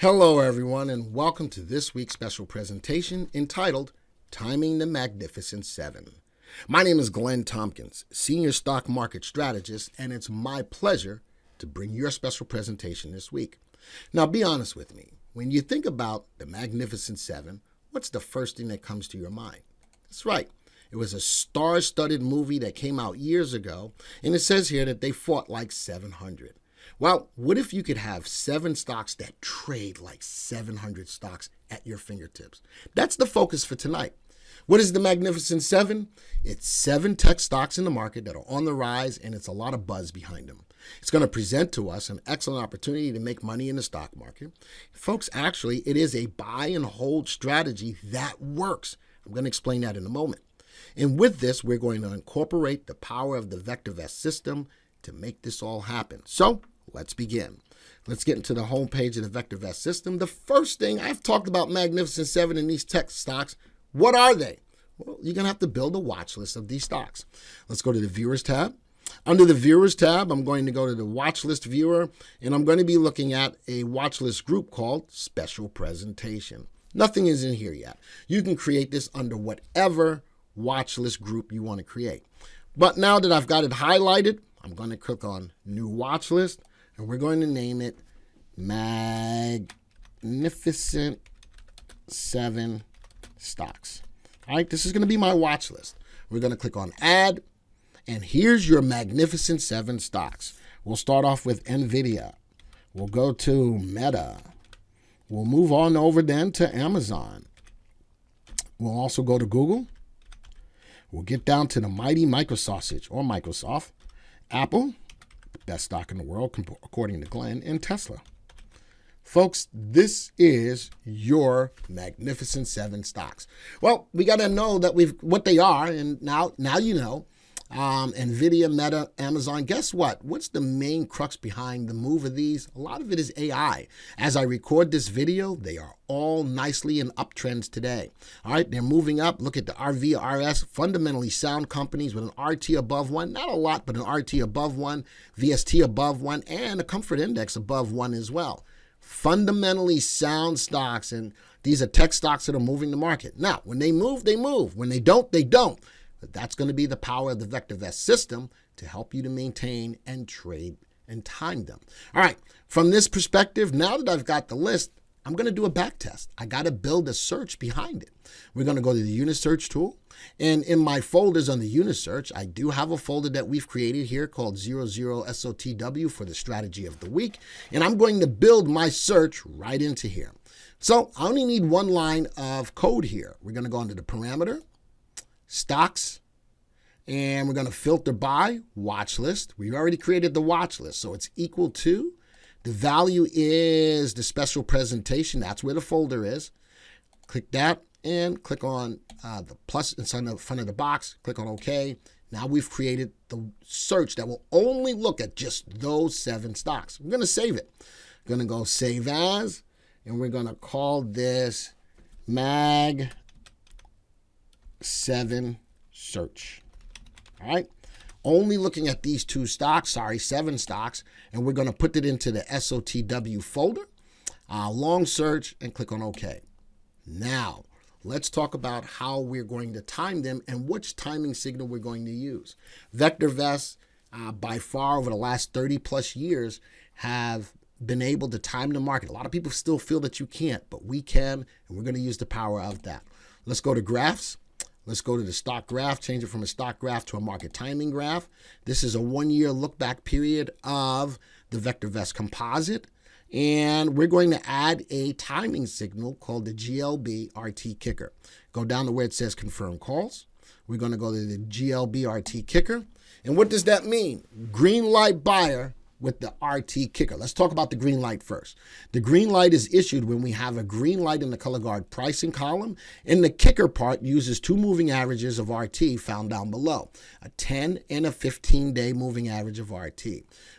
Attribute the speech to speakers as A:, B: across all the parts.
A: Hello everyone, and welcome to this week's special presentation entitled Timing the Magnificent Seven. My name is Glenn Tompkins, Senior Stock Market Strategist, and it's my pleasure to bring your special presentation this week. Now be honest with me, when you think about the Magnificent Seven, what's the first thing that comes to your mind? That's right, it was a star-studded movie that came out years ago, and it says here that they fought like 700. Well, what if you could have 7 stocks that trade like 700 stocks at your fingertips? That's the focus for tonight. What is the Magnificent Seven? It's 7 tech stocks in the market that are on the rise, and it's a lot of buzz behind them. It's going to present to us an excellent opportunity to make money in the stock market. Folks, actually, it is a buy and hold strategy that works. I'm going to explain that in a moment. And with this, we're going to incorporate the power of the VectorVest system to make this all happen. So, let's begin. Let's get into the home page of the VectorVest system. The first thing, I've talked about Magnificent Seven in these tech stocks. What are they? Well, you're going to have to build a watch list of these stocks. Let's go to the Viewers tab. Under the Viewers tab, I'm going to go to the Watchlist viewer, and I'm going to be looking at a watchlist group called Special Presentation. Nothing is in here yet. You can create this under whatever watchlist group you want to create. But now that I've got it highlighted, I'm going to click on New Watchlist, and we're going to name it Magnificent 7 Stocks. All right, this is going to be my watch list. We're going to click on Add, and here's your Magnificent 7 stocks. We'll start off with NVIDIA. We'll go to Meta. We'll move on over then to Amazon. We'll also go to Google. We'll get down to the mighty Microsausage, or Microsoft, Apple, the best stock in the world according to Glenn, and Tesla. Folks, this is your Magnificent 7 stocks. Well, we got to know that what they are, and now you know. NVIDIA, Meta, Amazon. Guess what? What's the main crux behind the move of these? A lot of it is AI. As I record this video, they are all nicely in uptrends today. All right, they're moving up. Look at the RVRS, fundamentally sound companies with an RT above 1. Not a lot, but an RT above 1, VST above 1, and a comfort index above 1 as well. Fundamentally sound stocks, and these are tech stocks that are moving the market. Now, when they move, they move. When they don't, they don't. But that's going to be the power of the VectorVest system to help you to maintain and trade and time them. All right, from this perspective, now that I've got the list, I'm going to do a back test. I got to build a search behind it. We're going to go to the Unisearch tool. And in my folders on the Unisearch, I do have a folder that we've created here called 00SOTW for the strategy of the week. And I'm going to build my search right into here. So I only need one line of code here. We're going to go into the parameter, stocks, and we're going to filter by watch list. We already created the watch list, so it's equal to, the value is the special presentation. That's where the folder is. Click that and click on the plus inside the front of the box. Click on OK. Now we've created the search that will only look at just those 7 stocks. We're going to save it. We're going to go Save As, and we're going to call this Mag 7 search. All right, only looking at these 2 stocks, 7 stocks, and we're going to put it into the SOTW folder, long search, and click on OK. Now, let's talk about how we're going to time them and which timing signal we're going to use. VectorVest, by far over the last 30 plus years, have been able to time the market. A lot of people still feel that you can't, but we can, and we're going to use the power of that. Let's go to graphs. Let's go to the stock graph, change it from a stock graph to a market timing graph. This is a 1-year look back period of the VectorVest composite. And we're going to add a timing signal called the GLB RT kicker. Go down to where it says confirm calls. We're going to go to the GLB RT kicker. And what does that mean? Green light buyer with the RT kicker. Let's talk about the green light first. The green light is issued when we have a green light in the color guard pricing column, and the kicker part uses 2 moving averages of RT found down below, a 10 and a 15-day moving average of RT.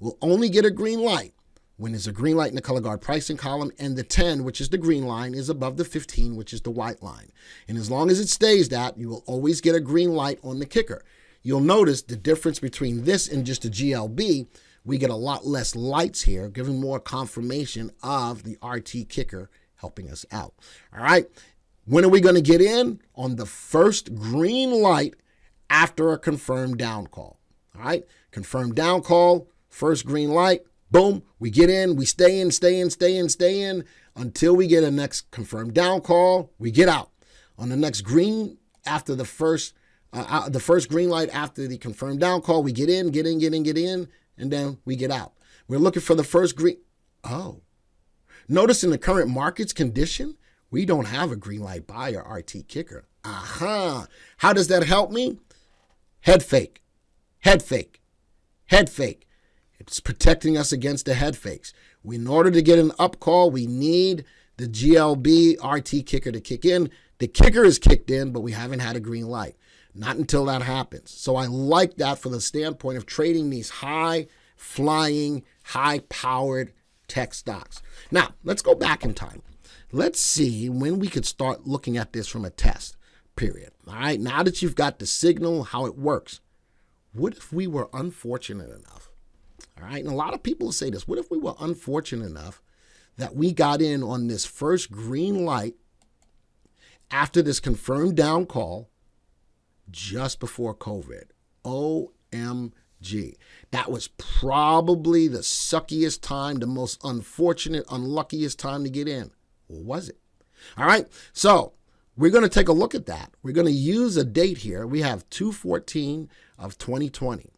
A: We'll only get a green light when there's a green light in the color guard pricing column, and the 10, which is the green line, is above the 15, which is the white line. And as long as it stays that, you will always get a green light on the kicker. You'll notice the difference between this and just a GLB. we get a lot less lights here, giving more confirmation of the RT kicker helping us out. All right. When are we going to get in? On the first green light after a confirmed down call. All right. Confirmed down call, first green light, boom, we get in, we stay in until we get a next confirmed down call, we get out. On the next green after the first green light after the confirmed down call, we get in, and then we get out. We're looking for the first green. Oh, notice in the current market's condition, we don't have a green light buy or RT kicker. Aha. How does that help me? Head fake. It's protecting us against the head fakes. In order to get an up call, we need the GLB RT kicker to kick in. The kicker is kicked in, but we haven't had a green light. Not until that happens. So I like that for the standpoint of trading these high-flying, high-powered tech stocks. Now, let's go back in time. Let's see when we could start looking at this from a test period. All right, now that you've got the signal, how it works. What if we were unfortunate enough? All right, and a lot of people say this. What if we were unfortunate enough that we got in on this first green light after this confirmed down call just before COVID? OMG. That was probably the suckiest time, the most unfortunate, unluckiest time to get in. Or was it? All right, so we're going to take a look at that. We're going to use a date here. We have 2/14 of 2020.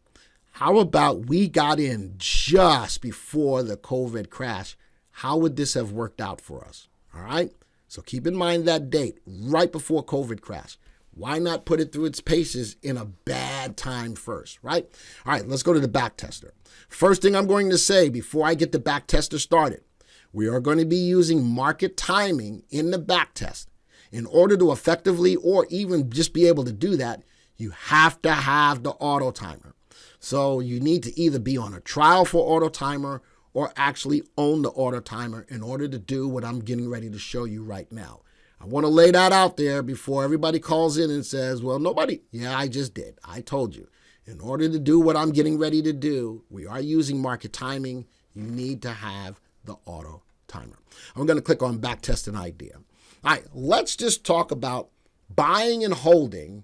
A: How about we got in just before the COVID crash? How would this have worked out for us? All right, so keep in mind that date, right before COVID crash. Why not put it through its paces in a bad time first, right? All right, let's go to the backtester. First thing I'm going to say before I get the backtester started, we are going to be using market timing in the backtest. In order to effectively or even just be able to do that, you have to have the auto timer. So you need to either be on a trial for auto timer or actually own the auto timer in order to do what I'm getting ready to show you right now. I want to lay that out there before everybody calls in and says, well, nobody. Yeah, I just did. I told you. In order to do what I'm getting ready to do, we are using market timing. You need to have the auto timer. I'm going to click on backtest an idea. All right, let's just talk about buying and holding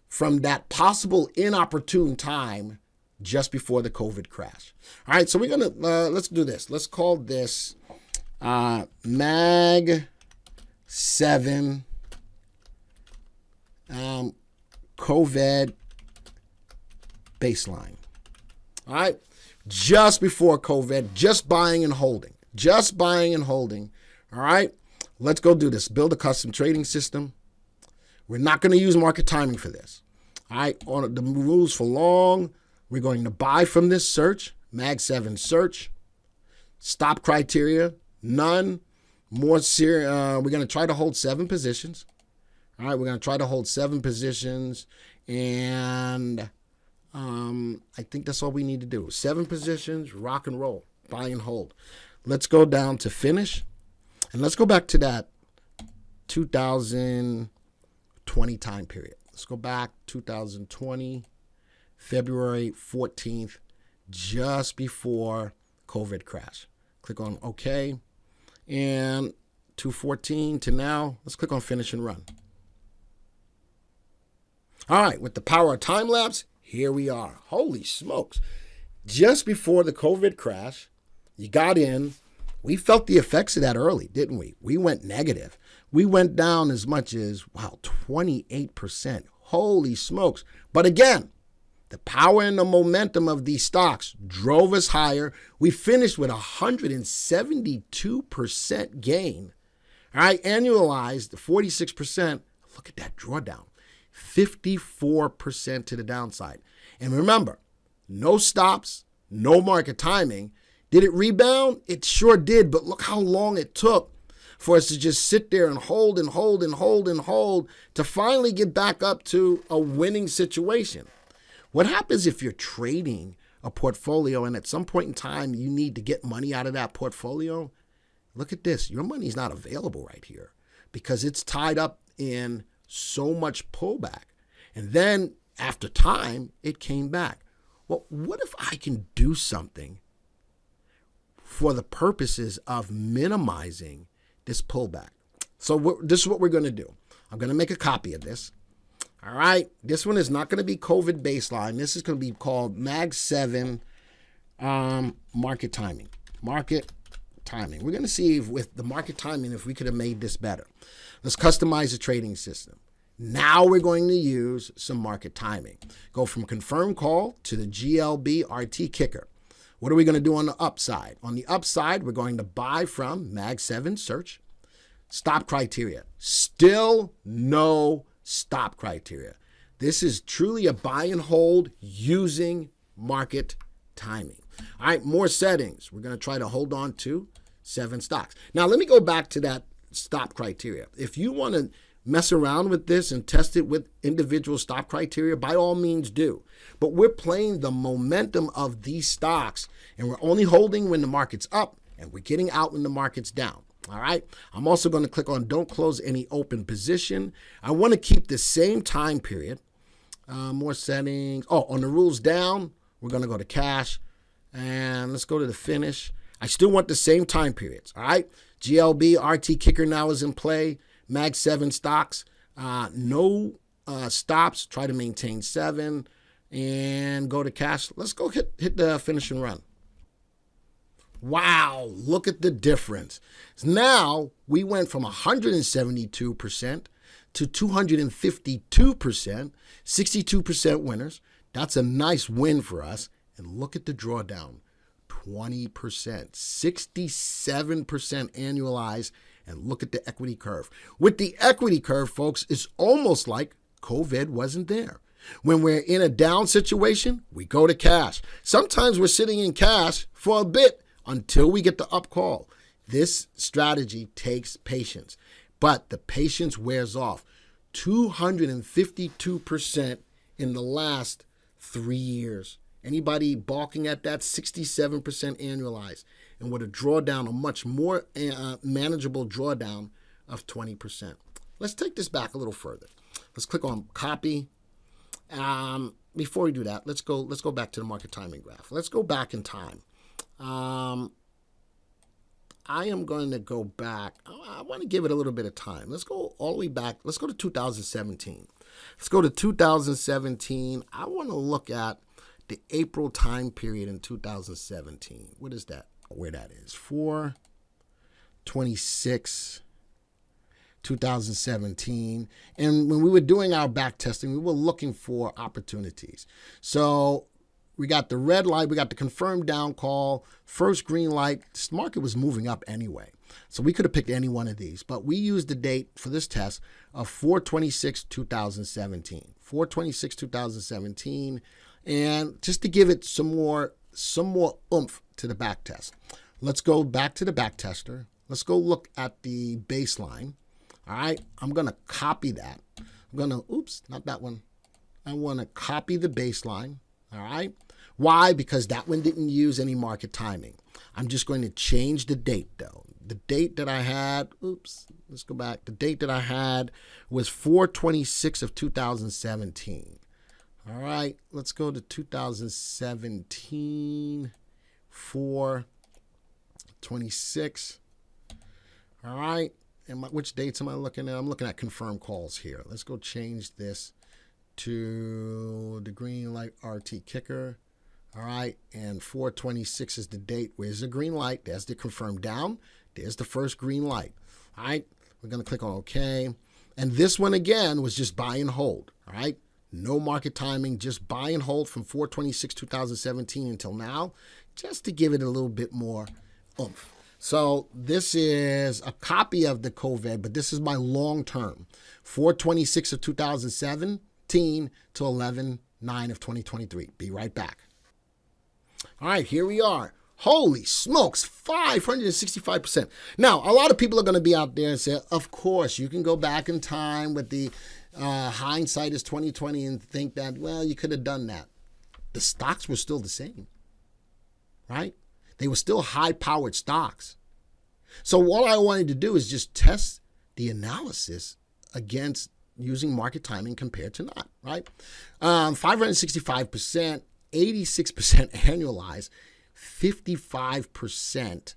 A: from that possible inopportune time just before the COVID crash. All right, so we're going to, let's do this. Let's call this Mag 7 COVID baseline. All right, just before COVID, just buying and holding. All right, let's go do this. Build a custom trading system. We're not going to use market timing for this. All right, on the rules for long, we're going to buy from this search, Mag 7 search. Stop criteria, none. We're going to try to hold 7 positions. All right, we're going to try to hold 7 positions. And I think that's all we need to do. 7 positions, rock and roll, buy and hold. Let's go down to finish. And let's go back to that 2020 time period. Let's go back 2020, February 14th, just before COVID crash. Click on OK. And 2/14 to now, let's click on finish and run. All right, with the power of time lapse, here we are. Holy smokes. Just before the COVID crash, you got in. We felt the effects of that early, didn't we? We went negative. We went down as much as, 28%. Holy smokes. But again, the power and the momentum of these stocks drove us higher. We finished with 172% gain. All right, annualized, 46%. Look at that drawdown. 54% to the downside. And remember, no stops, no market timing. Did it rebound? It sure did, but look how long it took for us to just sit there and hold to finally get back up to a winning situation. What happens if you're trading a portfolio and at some point in time you need to get money out of that portfolio? Look at this. Your money's not available right here because it's tied up in so much pullback. And then after time, it came back. well, what if I can do something for the purposes of minimizing this pullback? So this is what we're going to do. I'm going to make a copy of this. All right. This one is not going to be COVID baseline. This is going to be called Mag 7 market timing. Market timing. We're going to see if with the market timing, if we could have made this better. Let's customize the trading system. Now we're going to use some market timing. Go from confirm call to the GLB RT kicker. What are we going to do on the upside? On the upside, we're going to buy from Mag 7 search. Stop criteria. Still no stop criteria. This is truly a buy and hold using market timing. All right, more settings. We're going to try to hold on to 7 stocks. Now, let me go back to that stop criteria. If you want to mess around with this and test it with individual stop criteria, by all means do. But we're playing the momentum of these stocks, and we're only holding when the market's up, and we're getting out when the market's down. All right. I'm also going to click on don't close any open position. I want to keep the same time period. More settings. Oh, on the rules down, we're going to go to cash. And let's go to the finish. I still want the same time periods. All right. GLB RT kicker now is in play. Mag 7 stocks. No stops. Try to maintain 7. And go to cash. Let's go hit the finish and run. Wow, look at the difference. Now we went from 172% to 252%, 62% winners. That's a nice win for us. And look at the drawdown, 20%, 67% annualized. And look at the equity curve. With the equity curve, folks, it's almost like COVID wasn't there. When we're in a down situation, we go to cash. Sometimes we're sitting in cash for a bit until we get the up call. This strategy takes patience, but the patience wears off. 252% in the last 3 years. Anybody balking at that? 67% annualized. And with a drawdown, a much more manageable drawdown of 20%. Let's take this back a little further. Let's click on copy. Before we do that, let's go back to the market timing graph. Let's go back in time. I am going to go back. I want to give it a little bit of time. Let's go all the way back. Let's go to 2017. Let's go to 2017. I want to look at the April time period in 2017. What is that? Where that is? 4/26, 2017. And when we were doing our back testing, we were looking for opportunities. So we got the red light, we got the confirmed down call, first green light. This market was moving up anyway. So we could have picked any one of these, but we used the date for this test of 4/26, 2017. 4/26, 2017. And just to give it some more oomph to the back test. Let's go back to the back tester. Let's go look at the baseline. All right, I'm going to copy that. I'm going to, not that one. I want to copy the baseline. All right. Why? Because that one didn't use any market timing. I'm just going to change the date though. The date that I had, let's go back. The date that I had was 4/26 of 2017. All right, let's go to 2017, 4/26. All right, and which dates am I looking at? I'm looking at confirmed calls here. Let's go change this to the green light RT kicker. All right, and 4/26 is the date. Where's the green light? There's the confirmed down. There's the first green light. All right, we're going to click on OK. And this one, again, was just buy and hold. All right, no market timing, just buy and hold from 4/26, 2017 until now, just to give it a little bit more oomph. So this is a copy of the COVID, but this is my long term, 4/26 of 2017 to 11/9 of 2023. Be right back. All right, here we are. Holy smokes, 565%. Now, a lot of people are going to be out there and say, of course, you can go back in time with the hindsight is 2020 and think that, well, you could have done that. The stocks were still the same, right? They were still high-powered stocks. So what I wanted to do is just test the analysis against using market timing compared to not, right? 565%. 86% annualized, 55%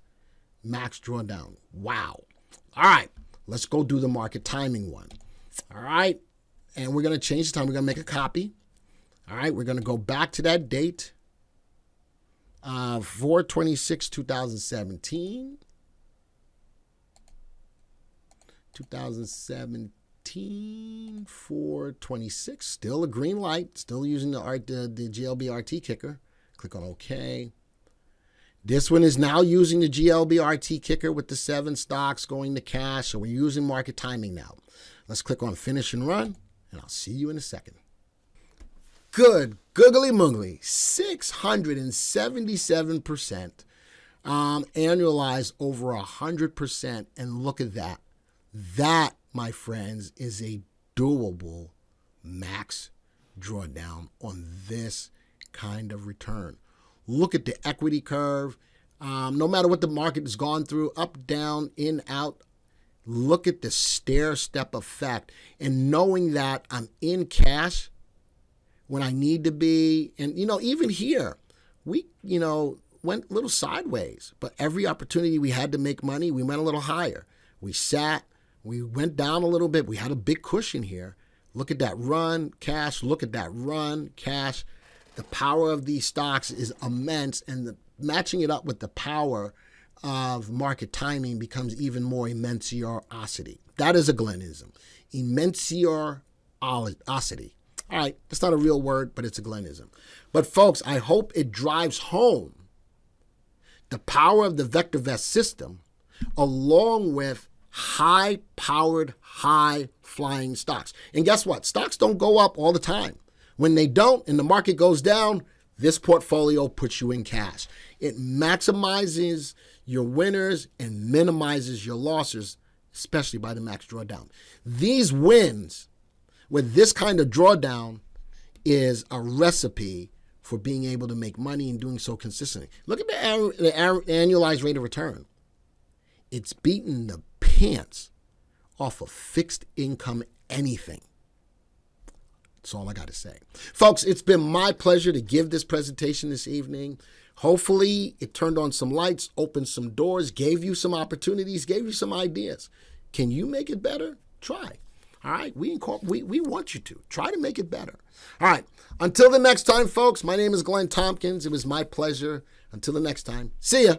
A: max drawdown. Wow. All right, let's go do the market timing one. All right, and we're going to change the time. We're going to make a copy. All right, we're going to go back to that date, 4/26/2017. 2017, 4/26, still a green light, still using the GLB RT kicker. Click on OK. This one is now using the GLB RT kicker with the 7 stocks going to cash, so we're using market timing now. Let's click on Finish and Run, and I'll see you in a second. Good, googly moogly, 677%, annualized over 100%, and look at that. That, my friends, is a doable max drawdown on this kind of return. Look at the equity curve. No matter what the market has gone through, up, down, in, out, look at the stair-step effect. And knowing that I'm in cash when I need to be, and, even here, we, went a little sideways. But every opportunity we had to make money, we went a little higher. We sat, we went down a little bit. We had a big cushion here. Look at that run, cash. Look at that run, cash. The power of these stocks is immense, and matching it up with the power of market timing becomes even more immensiosity. That is a Glenism. Immensiosity. All right, that's not a real word, but it's a Glenism. But folks, I hope it drives home the power of the VectorVest system along with high-powered, high-flying stocks. And guess what? Stocks don't go up all the time. When they don't and the market goes down, this portfolio puts you in cash. It maximizes your winners and minimizes your losses, especially by the max drawdown. These wins with this kind of drawdown is a recipe for being able to make money and doing so consistently. Look at the annualized rate of return. It's beaten the pants off of fixed income anything. That's all I got to say. Folks, it's been my pleasure to give this presentation this evening. Hopefully, it turned on some lights, opened some doors, gave you some opportunities, gave you some ideas. Can you make it better? Try. All right? We want you to. Try to make it better. All right. Until the next time, folks, my name is Glenn Tompkins. It was my pleasure. Until the next time, see ya.